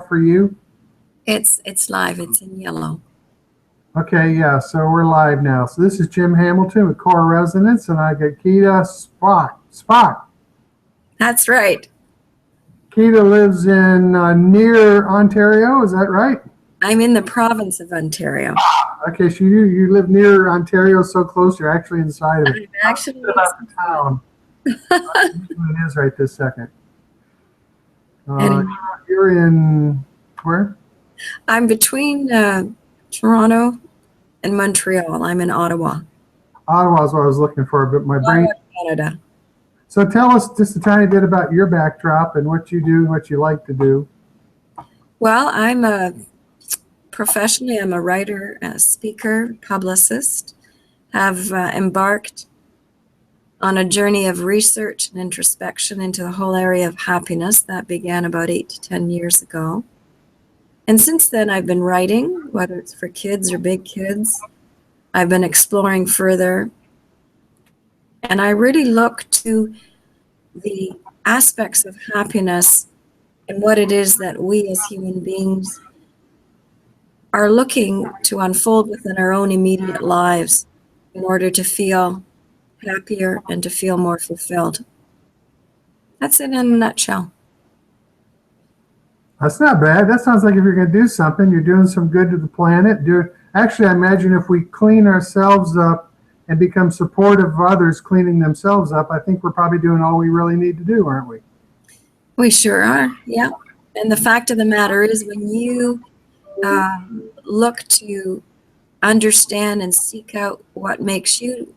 for you? It's live. It's in yellow. Okay, yeah, so we're live now. So this is Jim Hamilton with Core Resonance, and I got Keita Spock. That's right. Keita lives in near Ontario, is that right? I'm in the province of Ontario. Okay, so you live near Ontario, so close you're actually inside of it. I'm actually About the town. It is right this second. and You're in where? I'm between Toronto and Montreal. I'm in Ottawa, Ottawa is what I was looking for, but my brain. Ottawa, Canada. So tell us just a tiny bit about your backdrop and what you do and what you like to do. Well, professionally, I'm a writer, a speaker, publicist. Have embarked on a journey of research and introspection into the whole area of happiness that began about 8 to 10 years ago. And since then, I've been writing, whether it's for kids or big kids. I've been exploring further. And I really look to the aspects of happiness and what it is that we as human beings are looking to unfold within our own immediate lives in order to feel happier and to feel more fulfilled. That's it in a nutshell. That's not bad. That sounds like if you're going to do something, you're doing some good to the planet. Actually, I imagine if we clean ourselves up and become supportive of others cleaning themselves up, I think we're probably doing all we really need to do, aren't we? We sure are, yeah. And the fact of the matter is, when you look to understand and seek out what makes you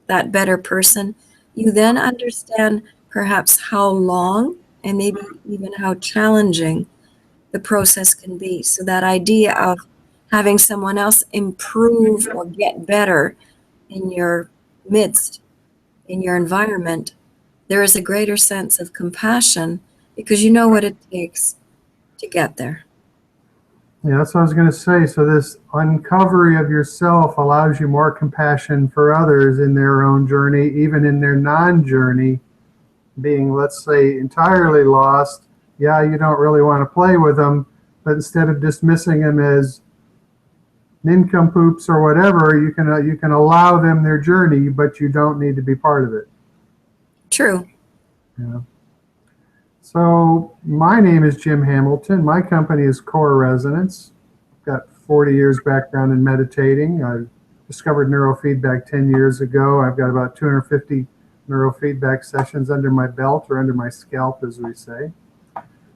that better person, you then understand perhaps how long and maybe even how challenging the process can be. So that idea of having someone else improve or get better in your midst, in your environment, there is a greater sense of compassion because you know what it takes to get there. Yeah, that's what I was going to say. So this uncovery of yourself allows you more compassion for others in their own journey, even in their non-journey, being, let's say, entirely lost. Yeah, you don't really want to play with them, but instead of dismissing them as nincompoops or whatever, you can allow them their journey, but you don't need to be part of it. True. Yeah. So my name is Jim Hamilton. My company is Core Resonance. I've got 40 years background in meditating. I discovered neurofeedback 10 years ago. I've got about 250 neurofeedback sessions under my belt, or under my scalp, as we say.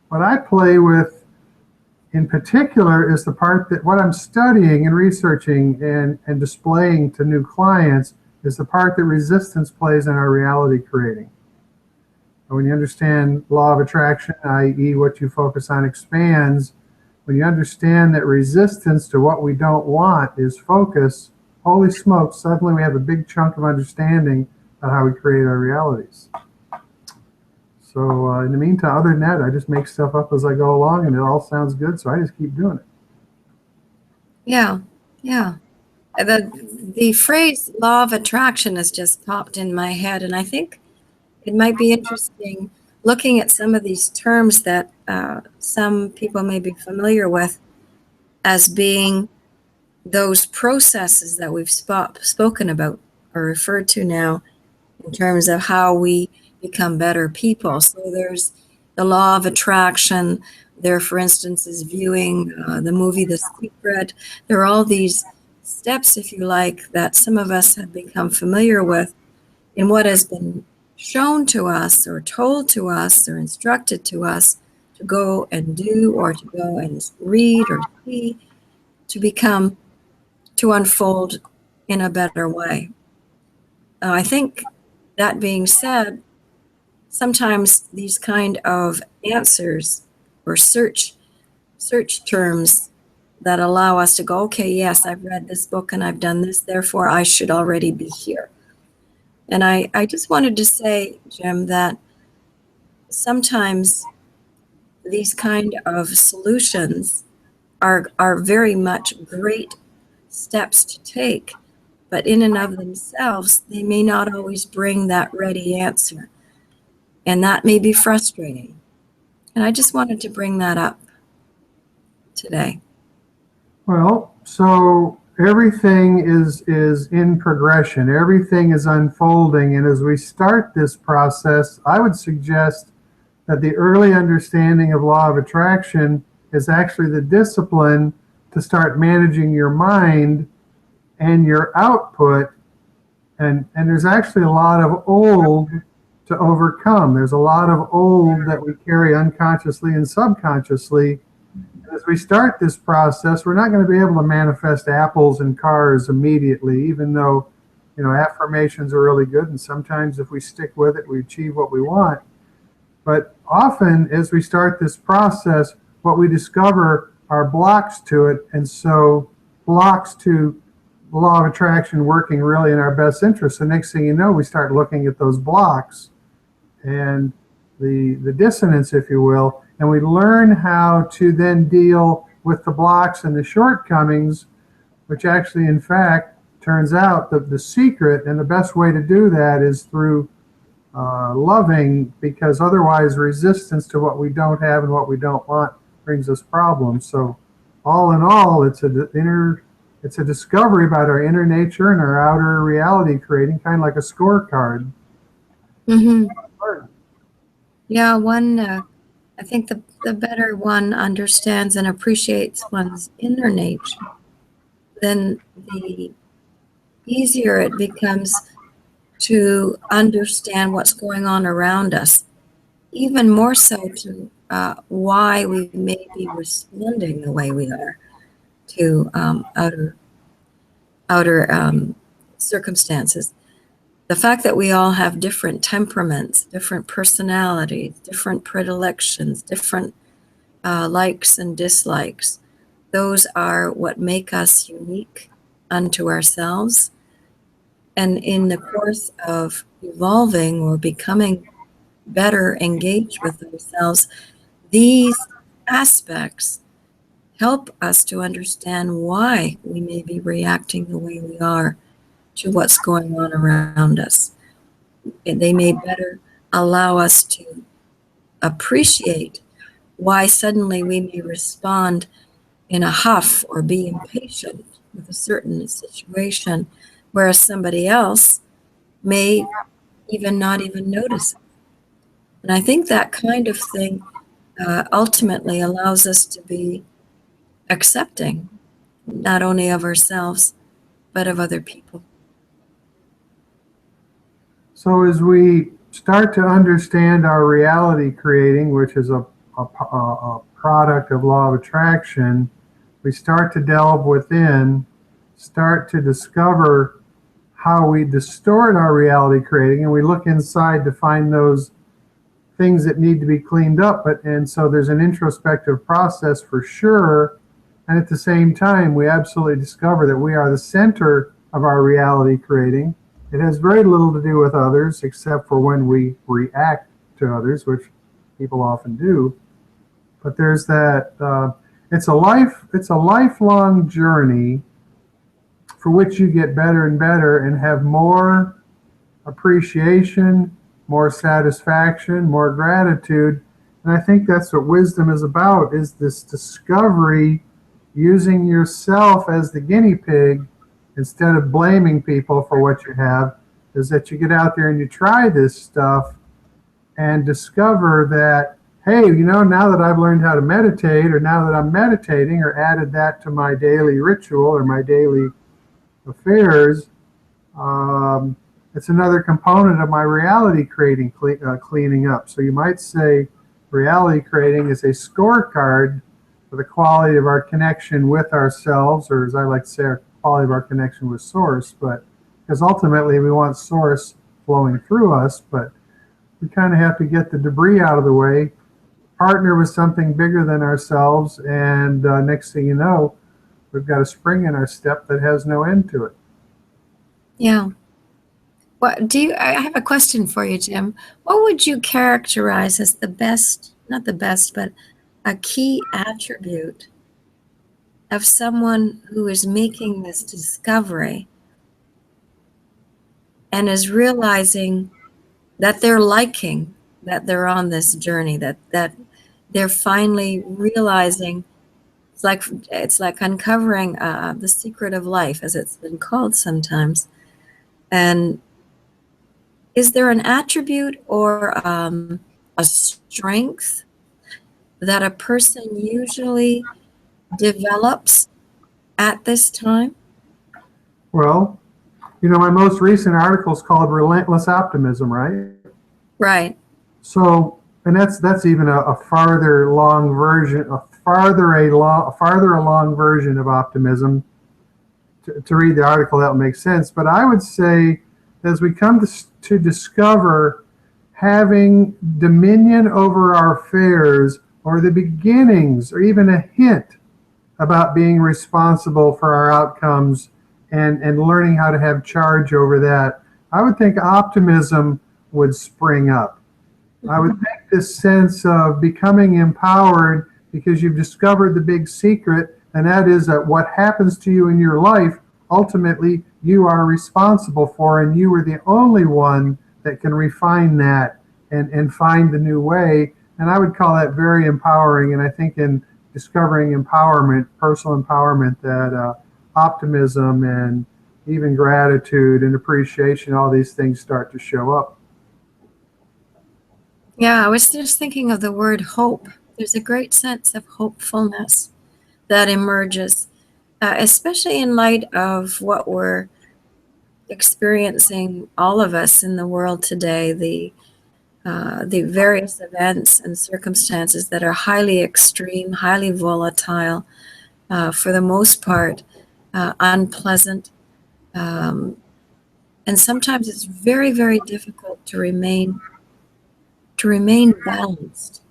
What I play with in particular is the part that what I'm studying and researching and displaying to new clients is the part that resistance plays in our reality creating. When you understand law of attraction, i.e. what you focus on expands, when you understand that resistance to what we don't want is focus, holy smokes, suddenly we have a big chunk of understanding about how we create our realities. So in the meantime, other than that, I just make stuff up as I go along, and it all sounds good, so I just keep doing it. Yeah, yeah. The phrase law of attraction has just popped in my head, and I think it might be interesting looking at some of these terms that some people may be familiar with as being those processes that we've spoken about or referred to now in terms of how we become better people. So there's the law of attraction. There, for instance, is viewing the movie The Secret. There are all these steps, if you like, that some of us have become familiar with in what has been shown to us or told to us or instructed to us to go and do, or to go and read or see, to unfold in a better way. I think, that being said, sometimes these kind of answers or search terms that allow us to go, okay, yes, I've read this book and I've done this, therefore I should already be here. And I just wanted to say, Jim, that sometimes these kind of solutions are very much great steps to take, but in and of themselves, they may not always bring that ready answer. And that may be frustrating. And I just wanted to bring that up. today? Well, so everything is in progression. Everything is unfolding, and as we start this process, I would suggest that the early understanding of law of attraction is actually the discipline to start managing your mind and your output. And there's actually a lot of old to overcome. There's a lot of old that we carry unconsciously and subconsciously. As we start this process, we're not going to be able to manifest apples and cars immediately, even though, affirmations are really good. And sometimes if we stick with it, we achieve what we want. But often as we start this process, what we discover are blocks to it. And so blocks to the law of attraction working really in our best interest. The next thing you know, we start looking at those blocks and the dissonance, if you will, and we learn how to then deal with the blocks and the shortcomings, which actually, in fact, turns out that the secret and the best way to do that is through loving, because otherwise resistance to what we don't have and what we don't want brings us problems. So all in all, it's a discovery about our inner nature and our outer reality creating, kind of like a scorecard. Mm-hmm. Yeah, I think the better one understands and appreciates one's inner nature, then the easier it becomes to understand what's going on around us, even more so to why we may be responding the way we are to outer circumstances. The fact that we all have different temperaments, different personalities, different predilections, different likes and dislikes, those are what make us unique unto ourselves. And in the course of evolving or becoming better engaged with ourselves, these aspects help us to understand why we may be reacting the way we are to what's going on around us. And they may better allow us to appreciate why suddenly we may respond in a huff or be impatient with a certain situation, whereas somebody else may not even notice it. And I think that kind of thing ultimately allows us to be accepting, not only of ourselves, but of other people. So as we start to understand our reality creating, which is a product of law of attraction, we start to delve within, start to discover how we distort our reality creating, and we look inside to find those things that need to be cleaned up. And so there's an introspective process for sure. And at the same time, we absolutely discover that we are the center of our reality creating. It has very little to do with others, except for when we react to others, which people often do. But there's that. It's a lifelong journey for which you get better and better and have more appreciation, more satisfaction, more gratitude. And I think that's what wisdom is about, is this discovery, using yourself as the guinea pig instead of blaming people for what you have, is that you get out there and you try this stuff and discover that, hey, now that I've learned how to meditate, or now that I'm meditating or added that to my daily ritual or my daily affairs, it's another component of my reality creating, cleaning up. So you might say reality creating is a scorecard for the quality of our connection with ourselves, or as I like to say, our quality of our connection with Source. But because ultimately we want Source flowing through us, but we kind of have to get the debris out of the way, partner with something bigger than ourselves, and next thing you know, we've got a spring in our step that has no end to it. Yeah. I have a question for you, Jim. What would you characterize as the best, not the best, but a key attribute of someone who is making this discovery and is realizing that they're liking that they're on this journey, that they're finally realizing it's like uncovering the secret of life, as it's been called sometimes. And is there an attribute or a strength that a person usually develops at this time? Well, my most recent article is called Relentless Optimism, right? Right. So, and that's even a farther along version of optimism. To read the article, that will make sense. But I would say, as we come to discover having dominion over our affairs, or the beginnings, or even a hint about being responsible for our outcomes, and learning how to have charge over that, I would think optimism would spring up. I would think this sense of becoming empowered because you've discovered the big secret, and that is that what happens to you in your life, ultimately, you are responsible for, and you are the only one that can refine that and find the new way. And I would call that very empowering. And I think in discovering empowerment, personal empowerment, that optimism and even gratitude and appreciation, all these things start to show up. Yeah, I was just thinking of the word hope. There's a great sense of hopefulness that emerges, especially in light of what we're experiencing, all of us in the world today, the various events and circumstances that are highly extreme, highly volatile, for the most part, unpleasant. And sometimes it's very, very difficult to remain balanced.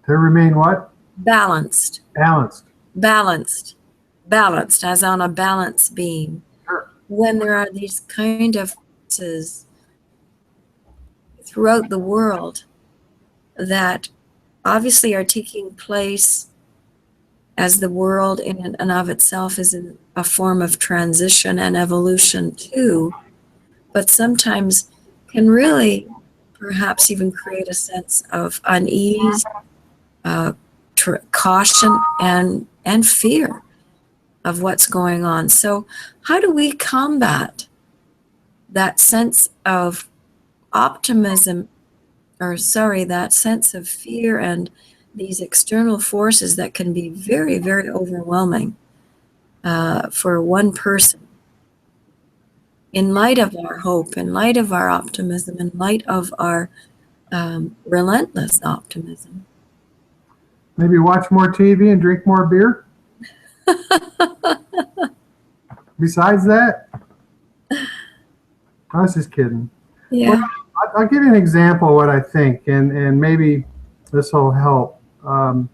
To remain what? Balanced. Balanced. Balanced. Balanced, as on a balance beam. Sure. When there are these kind of forces throughout the world that obviously are taking place as the world in and of itself is in a form of transition and evolution too, but sometimes can really perhaps even create a sense of unease, caution, and fear of what's going on. So how do we combat that sense of optimism, that sense of fear and these external forces that can be very, very overwhelming for one person, in light of our hope, in light of our optimism, in light of our relentless optimism? Maybe watch more TV and drink more beer? Besides that? I was just kidding. Yeah. Well, I'll give you an example of what I think, and maybe this will help. So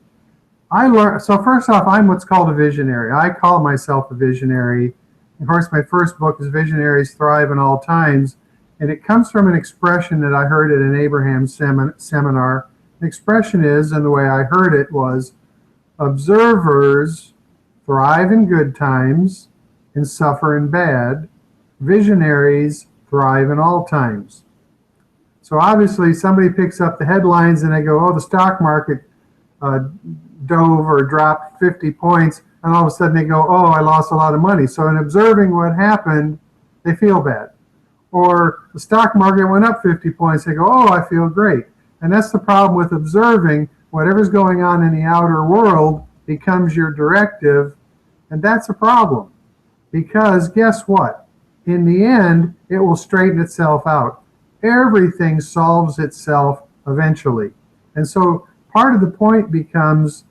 first off, I'm what's called a visionary. I call myself a visionary. Of course, my first book is Visionaries Thrive in All Times, and it comes from an expression that I heard at an Abraham seminar. The expression is, and the way I heard it was, observers thrive in good times and suffer in bad. Visionaries thrive in all times. So obviously somebody picks up the headlines and they go, oh, the stock market dove or dropped 50 points, and all of a sudden they go, oh, I lost a lot of money. So in observing what happened, they feel bad. Or the stock market went up 50 points, they go, oh, I feel great. And that's the problem with observing. Whatever's going on in the outer world becomes your directive, and that's a problem. Because guess what? In the end, it will straighten itself out. Everything solves itself eventually. And so part of the point becomes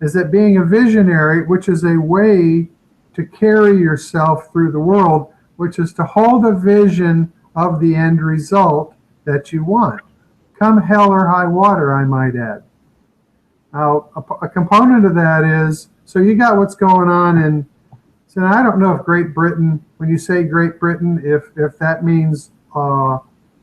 is that being a visionary, which is a way to carry yourself through the world, which is to hold a vision of the end result that you want. Come hell or high water, I might add. Now, a component of that is, so you got what's going on in, so I don't know if Great Britain, when you say Great Britain, if that means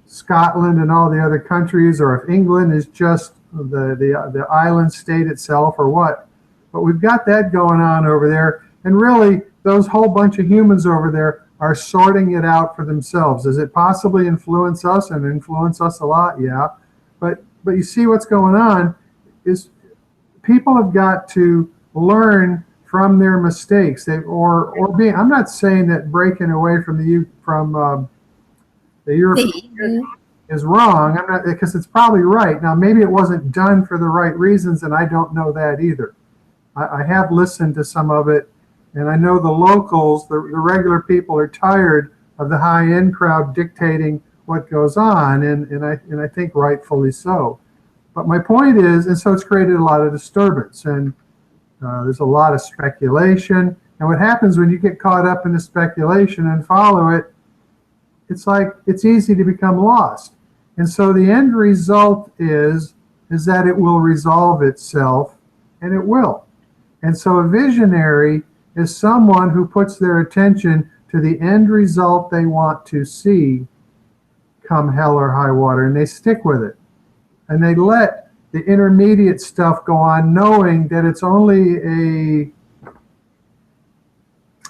Scotland and all the other countries, or if England is just the island state itself, or what. But we've got that going on over there, and really those whole bunch of humans over there are sorting it out for themselves. Does it possibly influence us, and influence us a lot? Yeah. But you see what's going on is people have got to learn from their mistakes. Or being. I'm not saying that breaking away from the European is wrong. I'm not, because it's probably right. Now maybe it wasn't done for the right reasons, and I don't know that either. I have listened to some of it, and I know the locals, the regular people, are tired of the high-end crowd dictating what goes on, and I think rightfully so. But my point is, and so it's created a lot of disturbance, and there's a lot of speculation. And what happens when you get caught up in the speculation and follow it, it's like it's easy to become lost. And so the end result is that it will resolve itself, and it will. And so a visionary is someone who puts their attention to the end result they want to see, come hell or high water, and they stick with it. And they let the intermediate stuff go on, knowing that it's only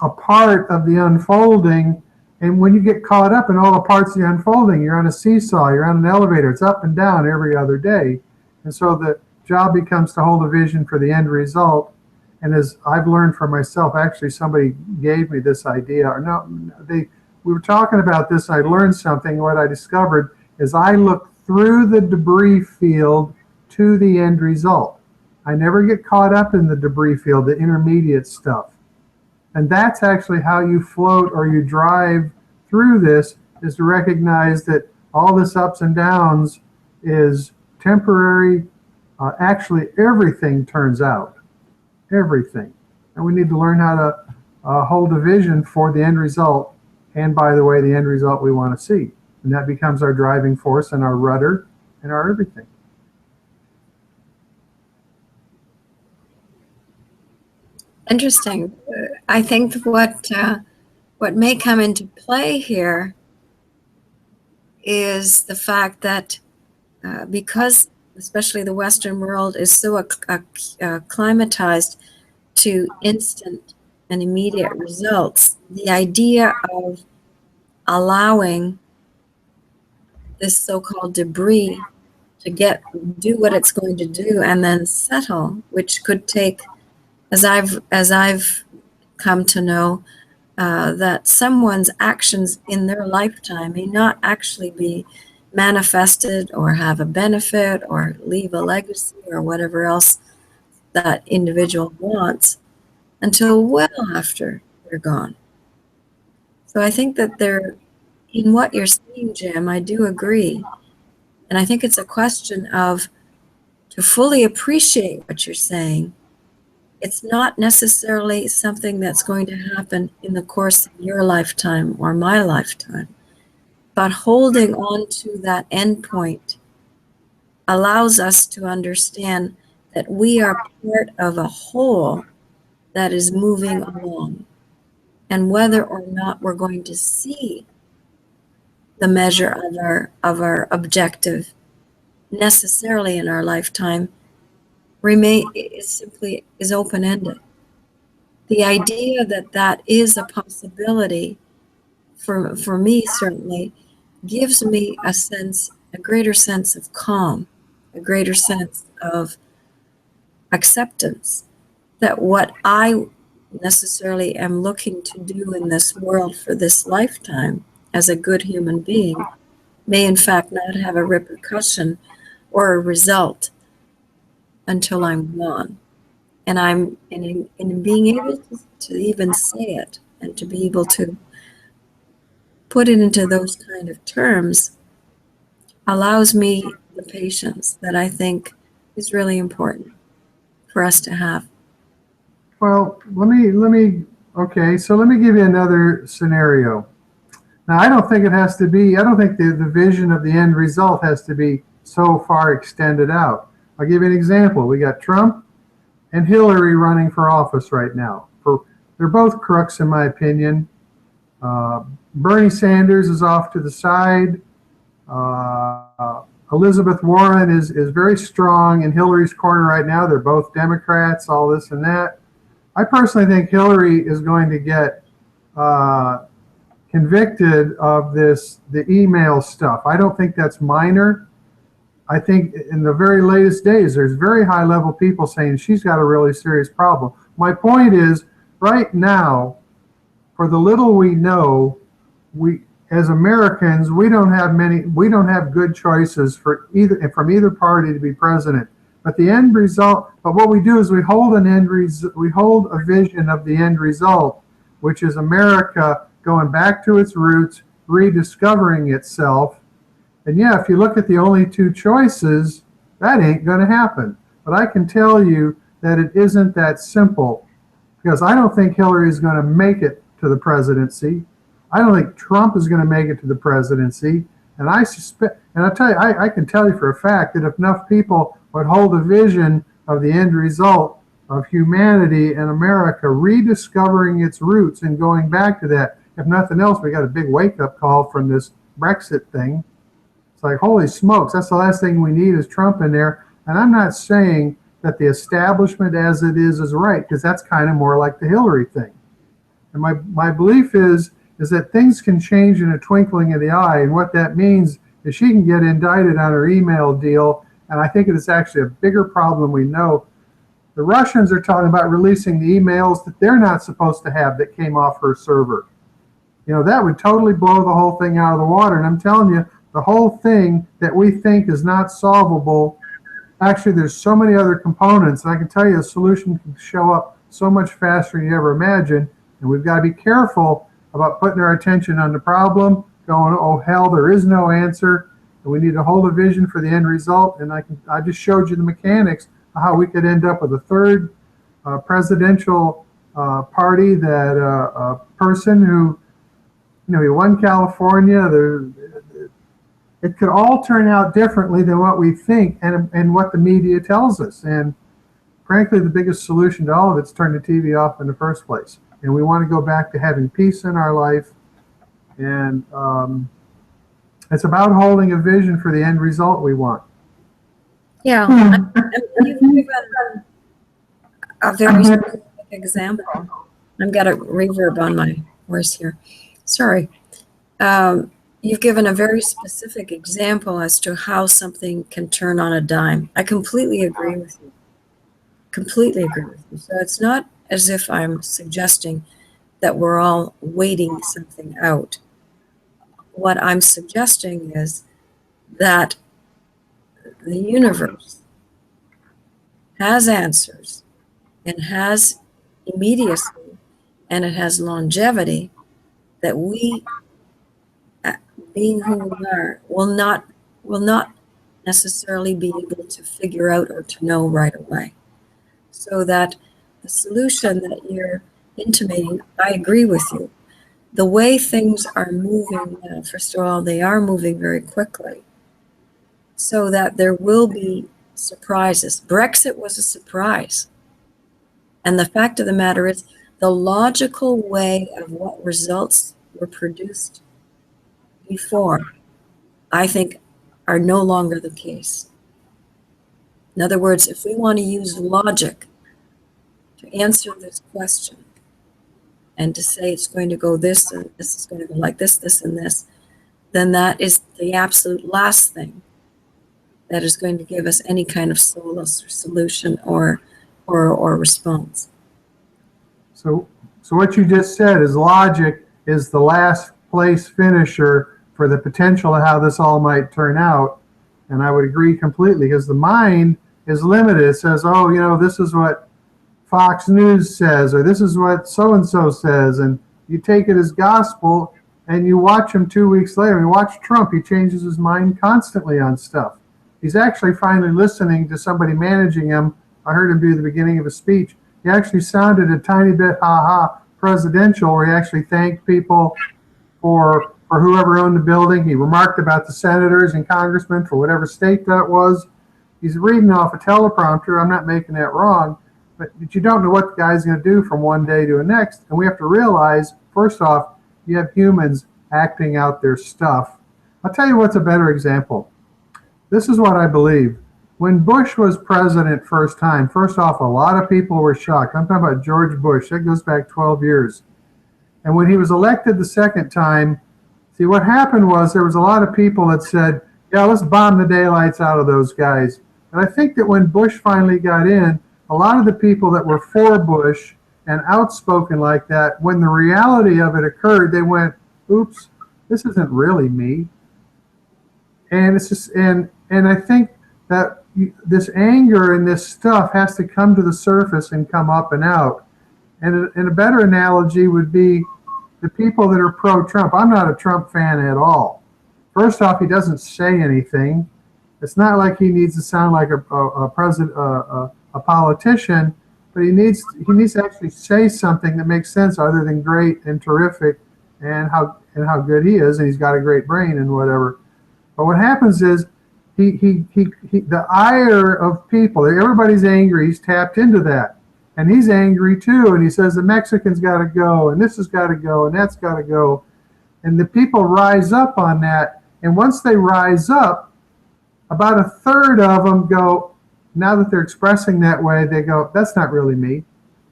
a part of the unfolding. And when you get caught up in all the parts of the unfolding, you're on a seesaw, you're on an elevator, it's up and down every other day. And so the job becomes to hold a vision for the end result. And as I've learned for myself, actually somebody gave me this idea, or no, we were talking about this, I learned something. What I discovered is I look through the debris field to the end result. I never get caught up in the debris field, the intermediate stuff. And that's actually how you float or you drive through this, is to recognize that all this ups and downs is temporary. Actually, everything turns out. Everything. And we need to learn how to hold a vision for the end result. And by the way, the end result we want to see. And that becomes our driving force and our rudder and our everything. Interesting. I think what may come into play here is the fact that because especially the Western world is so acclimatized to instant and immediate results, the idea of allowing this so-called debris to do what it's going to do and then settle, which could take, as I've come to know, that someone's actions in their lifetime may not actually be manifested or have a benefit or leave a legacy or whatever else that individual wants until well after they're gone. So I think that in what you're saying, Jim, I do agree. And I think it's a question of, to fully appreciate what you're saying, it's not necessarily something that's going to happen in the course of your lifetime or my lifetime. But holding on to that endpoint allows us to understand that we are part of a whole that is moving along. And whether or not we're going to see the measure of our objective necessarily in our lifetime is open-ended. The idea that is a possibility for me certainly gives me a greater sense of calm, a greater sense of acceptance that what I necessarily am looking to do in this world for this lifetime as a good human being may in fact not have a repercussion or a result until I'm gone. And in being able to even say it and to be able to put it into those kind of terms allows me the patience that I think is really important for us to have. Well, let me give you another scenario. Now, I don't think the vision of the end result has to be so far extended out. I'll give you an example. We got Trump and Hillary running for office right now. They're both crooks, in my opinion. Bernie Sanders is off to the side. Elizabeth Warren is very strong in Hillary's corner right now. They're both Democrats, all this and that. I personally think Hillary is going to get convicted of the email stuff. I don't think that's minor. I think in the very latest days, there's very high-level people saying she's got a really serious problem. my point is, right now, for the little we know, we as Americans, we don't have good choices from either party to be president. But the end result, but what we do is we hold a vision of the end result, which is America going back to its roots, rediscovering itself. And yeah, if you look at the only two choices, that ain't going to happen. But I can tell you that it isn't that simple, because I don't think Hillary is going to make it to the presidency. I don't think Trump is going to make it to the presidency. And I suspect, and I'll tell you, I can tell you for a fact that if enough people would hold a vision of the end result of humanity and America rediscovering its roots and going back to that, if nothing else, we got a big wake-up call from this Brexit thing. It's like, holy smokes, that's the last thing we need is Trump in there. And I'm not saying that the establishment as it is right, because that's kind of more like the Hillary thing. And my belief is that things can change in a twinkling of the eye. And what that means is she can get indicted on her email deal. And I think it is actually a bigger problem we know. The Russians are talking about releasing the emails that they're not supposed to have that came off her server. You know, that would totally blow the whole thing out of the water. And I'm telling you, the whole thing that we think is not solvable, actually there's so many other components. And I can tell you a solution can show up so much faster than you ever imagined. And we've got to be careful about putting our attention on the problem, going, oh hell, there is no answer, and we need to hold a vision for the end result. And I just showed you the mechanics of how we could end up with a third presidential party, that a person who, you know, he won California. It could all turn out differently than what we think and what the media tells us. And frankly, the biggest solution to all of it is turn the TV off in the first place. And we want to go back to having peace in our life. And it's about holding a vision for the end result we want. Yeah. You've given a very specific example. I've got a reverb on my voice here. Sorry. You've given a very specific example as to how something can turn on a dime. I completely agree with you. Completely agree with you. So it's not as if I'm suggesting that we're all waiting something out. What I'm suggesting is that the universe has answers and has immediacy and it has longevity that we, being who we are, will not necessarily be able to figure out or to know right away. So that the solution that you're intimating, I agree with you. The way things are moving now, first of all, they are moving very quickly, so that there will be surprises. Brexit was a surprise. And the fact of the matter is, the logical way of what results were produced before, I think, are no longer the case. In other words, if we want to use logic to answer this question and to say it's going to go this and this is going to go like this, this and this, then that is the absolute last thing that is going to give us any kind of solace or solution or response. So what you just said is logic is the last place finisher for the potential of how this all might turn out. And I would agree completely, because the mind is limited. It says, oh, you know, this is what Fox News says, or this is what so-and-so says, and you take it as gospel, and you watch him 2 weeks later. You watch Trump, he changes his mind constantly on stuff. He's actually finally listening to somebody managing him. I heard him do the beginning of a speech. He actually sounded a tiny bit presidential, where he actually thanked people for whoever owned the building. He remarked about the senators and congressmen for whatever state that was. He's reading off a teleprompter. I'm not making that wrong. But you don't know what the guy's going to do from one day to the next. And we have to realize, first off, you have humans acting out their stuff. I'll tell you what's a better example. This is what I believe. When Bush was president first time, first off, a lot of people were shocked. I'm talking about George Bush. That goes back 12 years. And when he was elected the second time, see, what happened was there was a lot of people that said, yeah, let's bomb the daylights out of those guys. And I think that when Bush finally got in, a a lot of the people that were for Bush and outspoken like that, when the reality of it occurred, they went, oops, this isn't really me. And it's just, and I think that this anger and this stuff has to come to the surface and come up and out. And a better analogy would be the people that are pro-Trump. I'm not a Trump fan at all. First off, he doesn't say anything. It's not like he needs to sound like a president, a politician, but he needs to actually say something that makes sense other than great and terrific and how good he is, and he's got a great brain and whatever. But what happens is the ire of people, everybody's angry, he's tapped into that. And he's angry too, and he says the Mexicans got to go, and this has got to go, and that's got to go. And the people rise up on that, and once they rise up, about a third of them go, now that they're expressing that way, they go, that's not really me.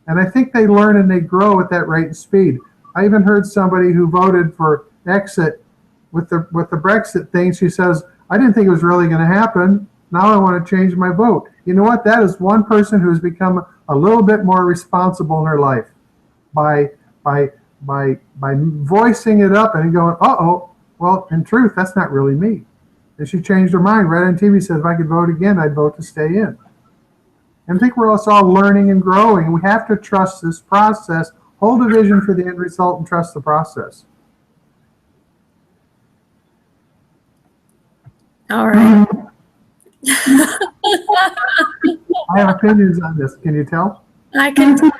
And I think they learn and they grow at that rate and speed. I even heard somebody who voted for exit with the Brexit thing. She says, I didn't think it was really going to happen. Now I want to change my vote. You know what? That is one person who's become a little bit more responsible in her life by voicing it up and going, uh-oh, well, in truth, that's not really me. And she changed her mind. Right on TV says, if I could vote again, I'd vote to stay in. And I think we're also all learning and growing. We have to trust this process, hold a vision for the end result, and trust the process. All right. I have opinions on this. Can you tell? I can tell.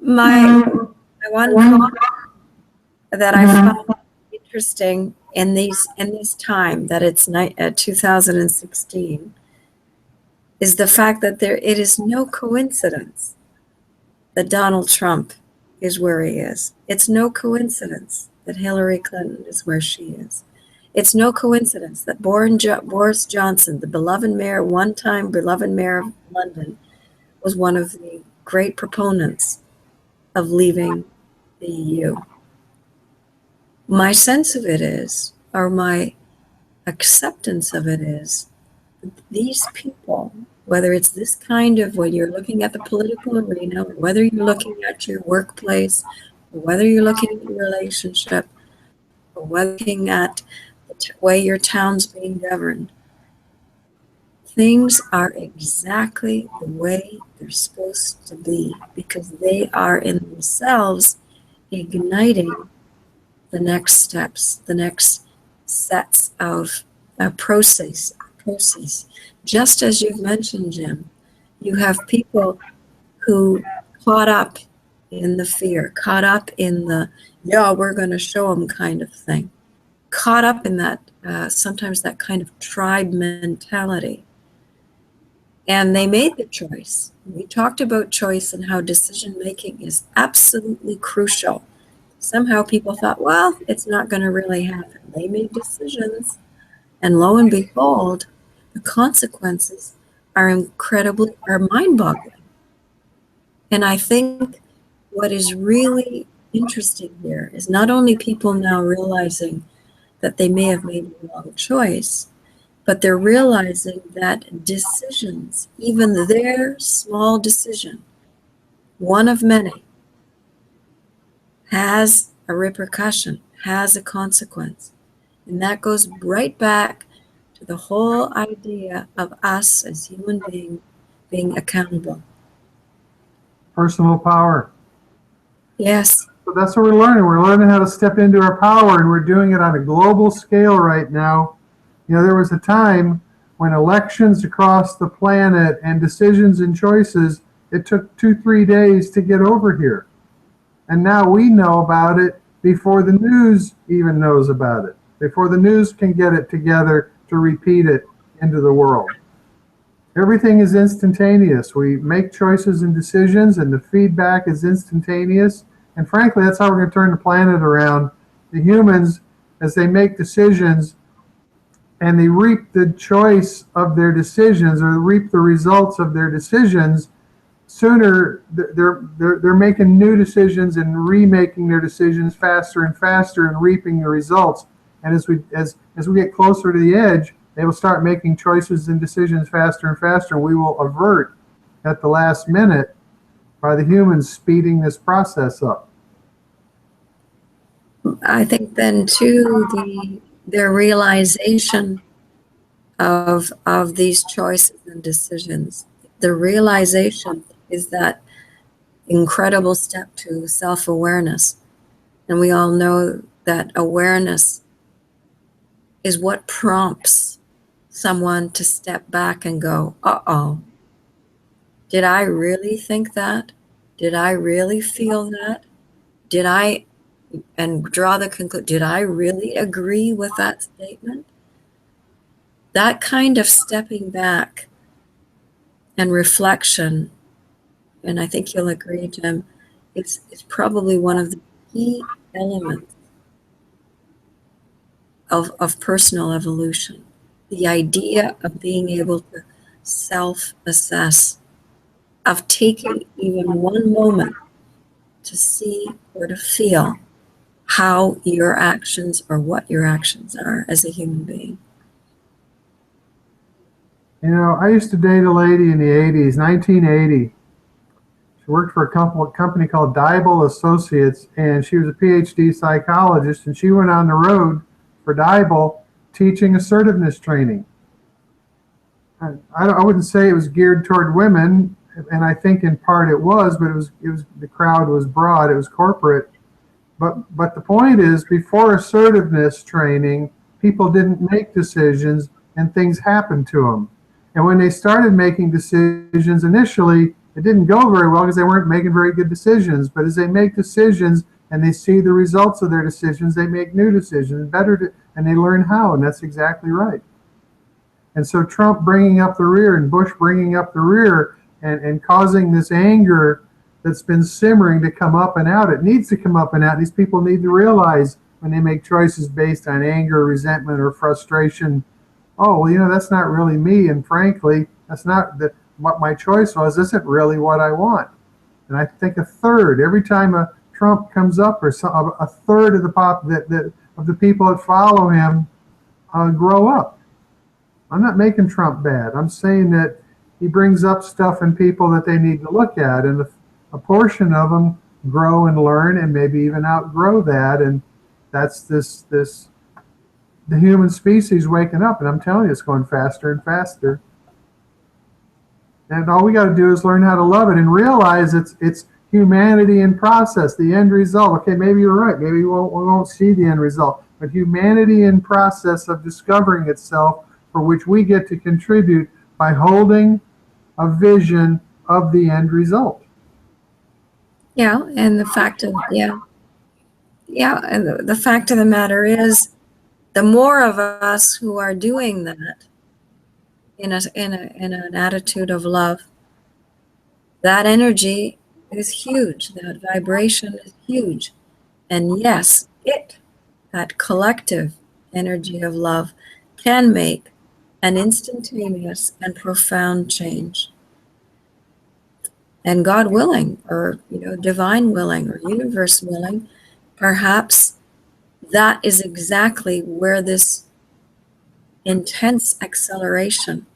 My one comment that I found interesting in this time that it's 2016 is the fact that it is no coincidence that Donald Trump is where he is. It's no coincidence that Hillary Clinton is where she is. It's no coincidence that Boris Johnson, the one-time beloved mayor of London, was one of the great proponents of leaving the EU. My sense of it is, or my acceptance of it is, these people, whether it's this kind of, when you're looking at the political arena, or whether you're looking at your workplace, or whether you're looking at your relationship, or whether you're looking at the way your town's being governed, things are exactly the way they're supposed to be, because they are in themselves igniting the next steps, the next sets of process. Just as you've mentioned, Jim, you have people who caught up in the fear, caught up in the, yeah, we're going to show them kind of thing, caught up in that, sometimes that kind of tribe mentality. And they made the choice. We talked about choice and how decision-making is absolutely crucial. Somehow people thought, well, it's not going to really happen. They made decisions, and lo and behold, the consequences are mind-boggling. And I think what is really interesting here is not only people now realizing that they may have made the wrong choice, but they're realizing that decisions, even their small decision, one of many, has a repercussion, has a consequence. And that goes right back to the whole idea of us as human beings being accountable. Personal power. Yes. So that's what we're learning. We're learning how to step into our power, and we're doing it on a global scale right now. You know, there was a time when elections across the planet and decisions and choices, it took 2-3 days to get over here. And now we know about it before the news even knows about it, before the news can get it together to repeat it into the world. Everything is instantaneous. We make choices and decisions, and the feedback is instantaneous. And frankly, that's how we're going to turn the planet around. The humans, as they make decisions and they reap the choice of their decisions or reap the results of their decisions, sooner they're making new decisions and remaking their decisions faster and faster and reaping the results. And as we get closer to the edge, they will start making choices and decisions faster and faster, and we will avert at the last minute by the humans speeding this process up. I think then too, their realization of these choices and decisions. The realization is that incredible step to self-awareness. And we all know that awareness is what prompts someone to step back and go, uh-oh, did I really think that? Did I really feel that? Did I, and draw the conclusion, did I really agree with that statement? That kind of stepping back and reflection, and I think you'll agree, Jim, it's probably one of the key elements of personal evolution. The idea of being able to self-assess, of taking even one moment to see or to feel how your actions or what your actions are as a human being. You know, I used to date a lady in the 80s, 1980. She worked for a company called Diebel Associates, and she was a PhD psychologist, and she went on the road for Diebel teaching assertiveness training. I wouldn't say it was geared toward women, and I think in part it was, but it was the crowd was broad, it was corporate. But the point is, before assertiveness training, people didn't make decisions, and things happened to them. And when they started making decisions initially, it didn't go very well because they weren't making very good decisions. But as they make decisions and they see the results of their decisions, they make new decisions, and they learn how, and that's exactly right. And so Trump bringing up the rear and Bush bringing up the rear and causing this anger that's been simmering to come up and out. It needs to come up and out. These people need to realize when they make choices based on anger, resentment, or frustration, oh, well, you know, that's not really me. And frankly, that's not what my choice was. Isn't really what I want. And I think a third, every time a Trump comes up, or a third of the people that follow him grow up. I'm not making Trump bad. I'm saying that he brings up stuff in people that they need to look at, and a portion of them grow and learn and maybe even outgrow that. And that's the human species waking up. And I'm telling you, it's going faster and faster. And all we got to do is learn how to love it and realize it's humanity in process, the end result. Okay, maybe you're right. Maybe we won't see the end result. But humanity in process of discovering itself, for which we get to contribute by holding a vision of the end result. Yeah, and the fact of and the fact of the matter is, the more of us who are doing that in an attitude of love, that energy is huge. That vibration is huge, and yes, that collective energy of love can make an instantaneous and profound change. And God willing, or divine willing, or universe willing, perhaps that is exactly where this intense acceleration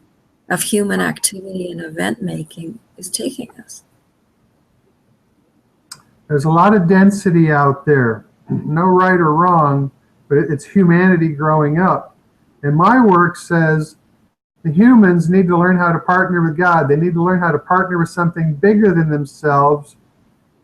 of human activity and event making is taking us. There's a lot of density out there, no right or wrong, but it's humanity growing up. And my work says the humans need to learn how to partner with God. They need to learn how to partner with something bigger than themselves.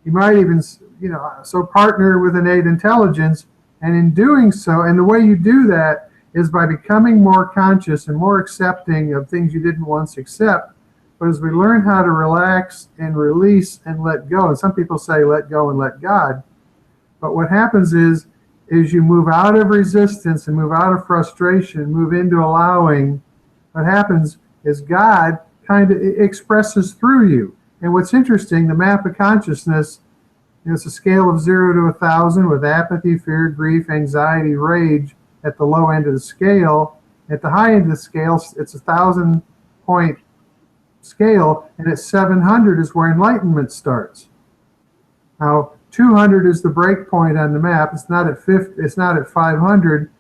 You might even, so partner with innate intelligence. And in doing so, and the way you do that is by becoming more conscious and more accepting of things you didn't once accept. But as we learn how to relax and release and let go, and some people say let go and let God, but what happens is you move out of resistance and move out of frustration, move into allowing. What happens is God kind of expresses through you. And what's interesting, the map of consciousness, it's a scale of 0 to 1,000 with apathy, fear, grief, anxiety, rage at the low end of the scale. At the high end of the scale, it's a 1,000-point scale, and at 700 is where enlightenment starts. Now, 200 is the break point on the map. It's not at 50, it's not at 500,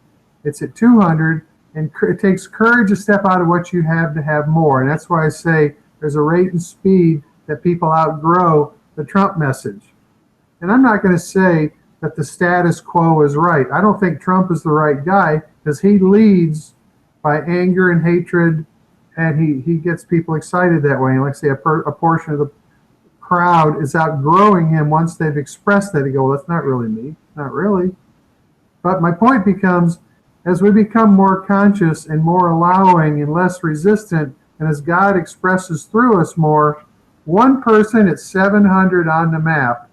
it's at 200, and it takes courage to step out of what you have to have more. And that's why I say there's a rate and speed that people outgrow the Trump message. And I'm not going to say that the status quo is right. I don't think Trump is the right guy because he leads by anger and hatred, and he gets people excited that way. And like I say, a portion of the crowd is outgrowing him once they've expressed that. They go, well, that's not really me. Not really. But my point becomes, as we become more conscious and more allowing and less resistant, and as God expresses through us more, one person at 700 on the map.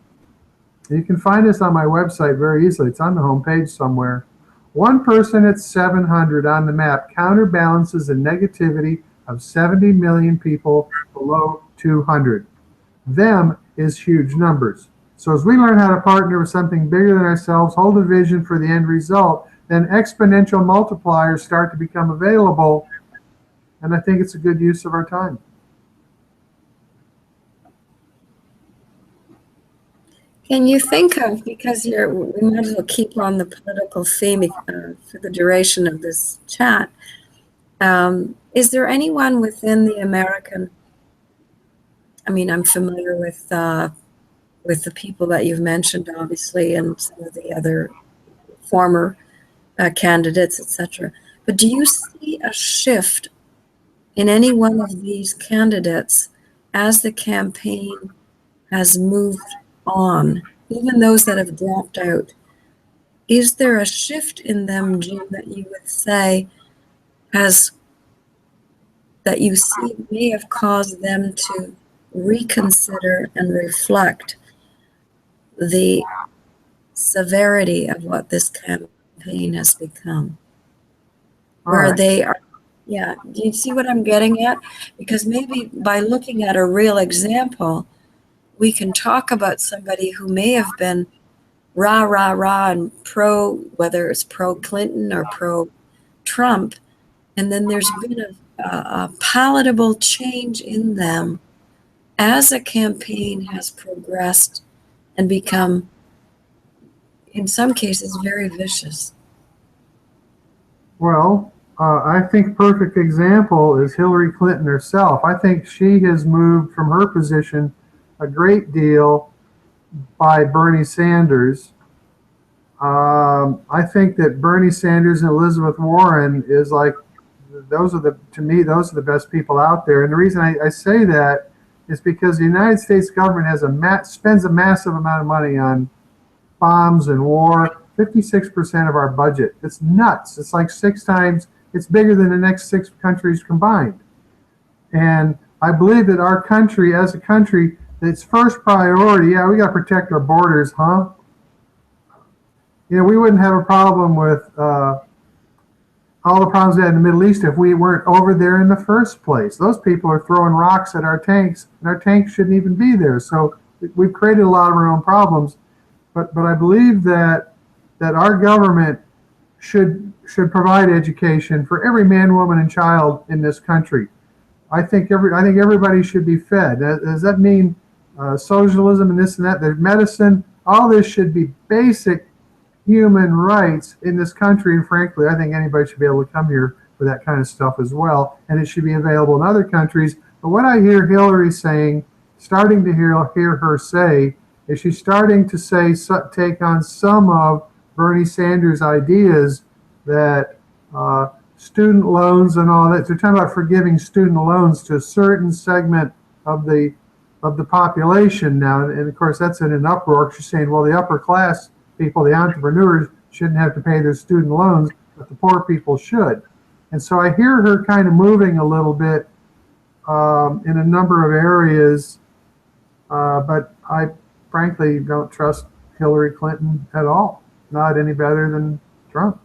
You can find this on my website very easily. It's on the homepage somewhere. One person at 700 on the map counterbalances the negativity of 70 million people below 200. Them is huge numbers. So as we learn how to partner with something bigger than ourselves, hold a vision for the end result, then exponential multipliers start to become available. And I think it's a good use of our time. Can you think of, because we might as well keep on the political theme for the duration of this chat, is there anyone within the American, I mean, I'm familiar with the people that you've mentioned, obviously, and some of the other former candidates, etc. But do you see a shift in any one of these candidates as the campaign has moved on, even those that have dropped out? Is there a shift in them, Jim, that you would say that you see may have caused them to reconsider and reflect the severity of what this campaign has become? Where they are, yeah, do you see what I'm getting at? Because maybe by looking at a real example, we can talk about somebody who may have been rah, rah, rah and pro, whether it's pro Clinton or pro Trump, and then there's been a palatable change in them as a campaign has progressed and become, in some cases, very vicious. Well, I think perfect example is Hillary Clinton herself. I think she has moved from her position a great deal by Bernie Sanders. I think that Bernie Sanders and Elizabeth Warren is like, to me, those are the best people out there. And the reason I say that is because the United States government spends a massive amount of money on bombs and war. 56% of our budget. It's nuts. It's like 6 times. It's bigger than the next 6 countries combined. And I believe that our country, as a country, its first priority, yeah, we got to protect our borders, huh? You know, we wouldn't have a problem with all the problems we had in the Middle East if we weren't over there in the first place. Those people are throwing rocks at our tanks, and our tanks shouldn't even be there. So we've created a lot of our own problems. But I believe that our government should provide education for every man, woman, and child in this country. I think everybody should be fed. Does that mean socialism and this and that? There's medicine. All this should be basic human rights in this country. And frankly, I think anybody should be able to come here for that kind of stuff as well. And it should be available in other countries. But what I hear Hillary saying, starting to hear her say, is she's starting to take on some of Bernie Sanders' ideas that student loans and all that. They're talking about forgiving student loans to a certain segment of the population now. And of course, that's in an uproar. She's saying, well, the upper class people, the entrepreneurs, shouldn't have to pay their student loans, but the poor people should. And so I hear her kind of moving a little bit in a number of areas, but I frankly don't trust Hillary Clinton at all. Not any better than Trump.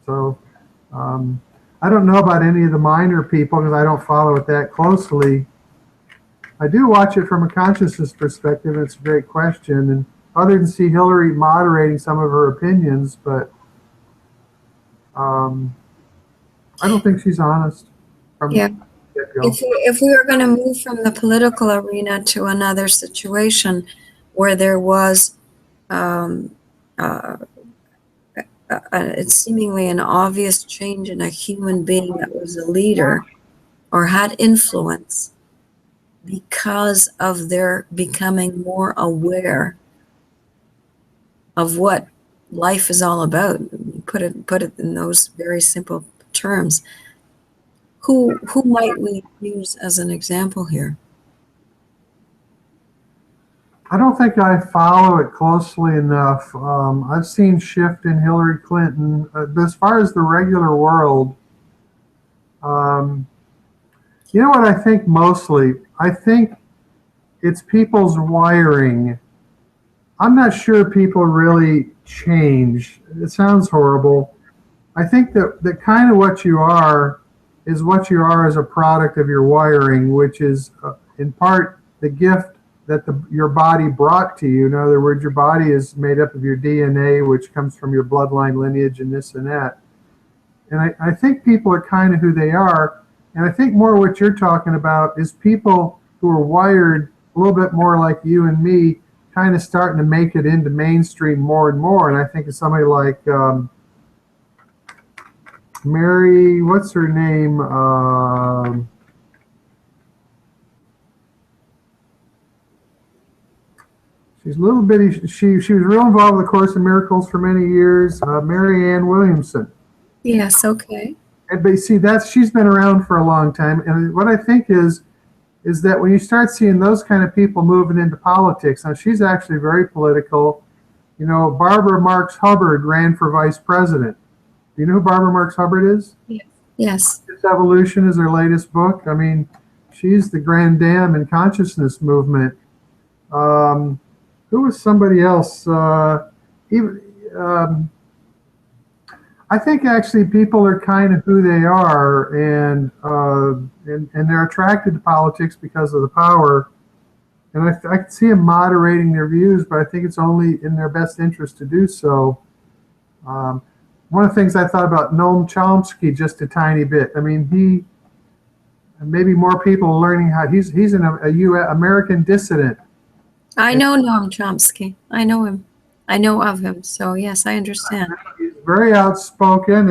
So I don't know about any of the minor people because I don't follow it that closely. I do watch it from a consciousness perspective, and it's a great question. And other than see Hillary moderating some of her opinions, but I don't think she's honest. Yeah. If we were going to move from the political arena to another situation where there was it's seemingly an obvious change in a human being that was a leader or had influence, because of their becoming more aware of what life is all about. Put it in those very simple terms. Who might we use as an example here? I don't think I follow it closely enough. I've seen shift in Hillary Clinton, but as far as the regular world, um, you know what I think mostly? I think it's people's wiring. I'm not sure people really change. It sounds horrible. I think that kind of what you are is what you are as a product of your wiring, which is in part the gift that your body brought to you. In other words, your body is made up of your DNA, which comes from your bloodline lineage and this and that. And I think people are kind of who they are. And I think more what you're talking about is people who are wired a little bit more like you and me, kind of starting to make it into mainstream more and more. And I think of somebody like Mary, what's her name? She's a little bitty. She was real involved with the Course in Miracles for many years. Mary Ann Williamson. Yes, okay. But see, she's been around for a long time. And what I think is that when you start seeing those kind of people moving into politics, now she's actually very political. You know, Barbara Marx Hubbard ran for vice president. Do you know who Barbara Marx Hubbard is? Yes. Evolution is her latest book. I mean, she's the grand dame in consciousness movement. Who was somebody else? Even I think actually people are kind of who they are, and they're attracted to politics because of the power. And I can see them moderating their views, but I think it's only in their best interest to do so. One of the things I thought about Noam Chomsky just a tiny bit. I mean, maybe more people are learning how he's an American dissident. I know Noam Chomsky. I know him. I know of him. So yes, I understand. He's very outspoken,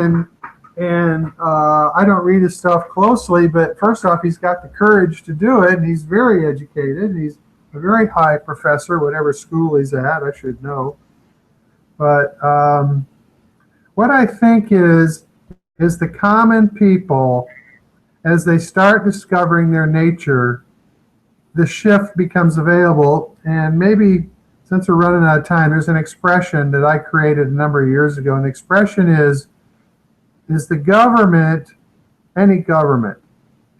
and I don't read his stuff closely. But first off, he's got the courage to do it, and he's very educated. He's a very high professor, whatever school he's at. I should know. But what I think is the common people, as they start discovering their nature, the shift becomes available. And maybe since we're running out of time, there's an expression that I created a number of years ago. And the expression is the government, any government,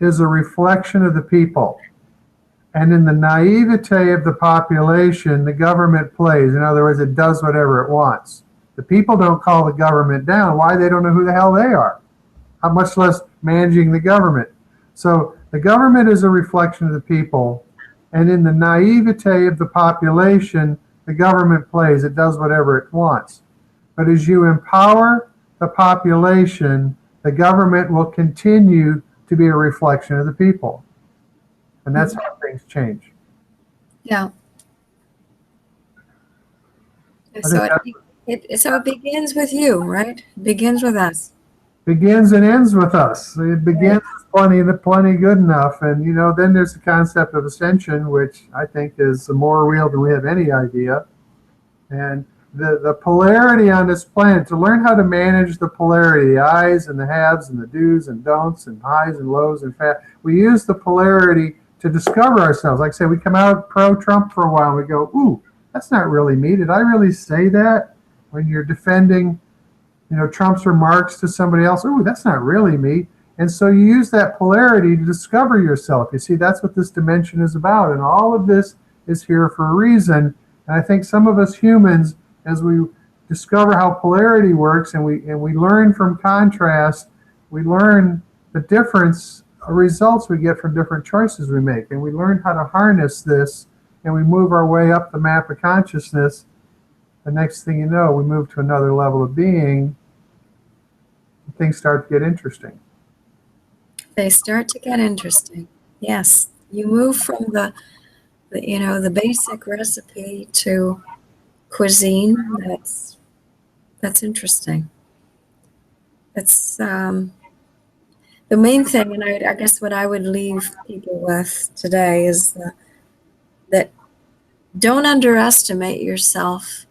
is a reflection of the people. And in the naivete of the population, the government plays. In other words, it does whatever it wants. The people don't call the government down. Why? They don't know who the hell they are, much less managing the government. So the government is a reflection of the people. And in the naivete of the population, the government plays. It does whatever it wants. But as you empower the population, the government will continue to be a reflection of the people. And that's how things change. Yeah. So it begins with you, right? It begins with us. Begins and ends with us. It begins with plenty good enough. And, you know, then there's the concept of ascension, which I think is more real than we have any idea. And the polarity on this planet, to learn how to manage the polarity, the I's and the haves and the do's and don'ts and highs and lows and fat, we use the polarity to discover ourselves. Like I say, we come out pro-Trump for a while and we go, ooh, that's not really me. Did I really say that? When you're defending, you know, Trump's remarks to somebody else, ooh, that's not really me. And so you use that polarity to discover yourself. You see, that's what this dimension is about. And all of this is here for a reason. And I think some of us humans, as we discover how polarity works and we learn from contrast, we learn the difference results we get from different choices we make. And we learn how to harness this, and we move our way up the map of consciousness. The next thing you know, we move to another level of being. Things start to get interesting. They start to get interesting. Yes. You move from the basic recipe to cuisine. That's interesting. It's the the main thing, and I guess what I would leave people with today is that don't underestimate yourself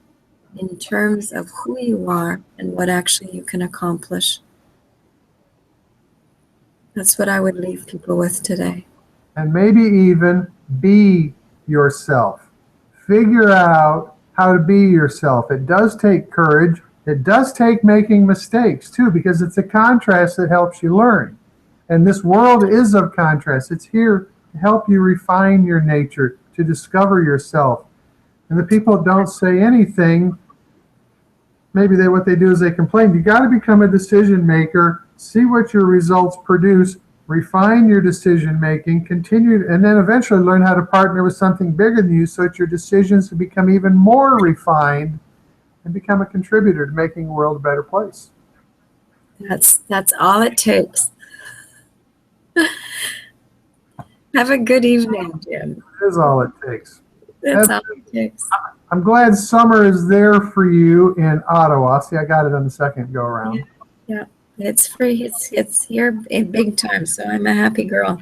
in terms of who you are and what actually you can accomplish. That's what I would leave people with today. And maybe even be yourself. Figure out how to be yourself. It does take courage. It does take making mistakes too, because it's a contrast that helps you learn. And this world is of contrast. It's here to help you refine your nature, to discover yourself. And the people that don't say anything, maybe what they do is they complain. You got to become a decision maker, see what your results produce, refine your decision making, continue, and then eventually learn how to partner with something bigger than you so that your decisions can become even more refined and become a contributor to making the world a better place. That's all it takes. Have a good evening, Jim. That is all it takes. That's all it takes. I'm glad summer is there for you in Ottawa. See, I got it on the second go around. Yeah, it's free. It's here in big time, so I'm a happy girl.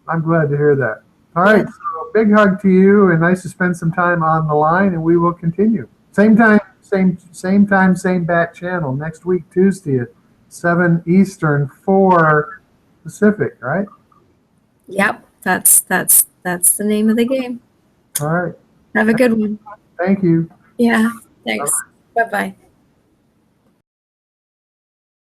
I'm glad to hear that. All right, so big hug to you, and nice to spend some time on the line, and we will continue. Same time, same bat channel next week, Tuesday at 7 Eastern, 4 Pacific, right? Yep, that's the name of the game. All right. Have a good one. Thank you. Yeah, thanks. Bye-bye.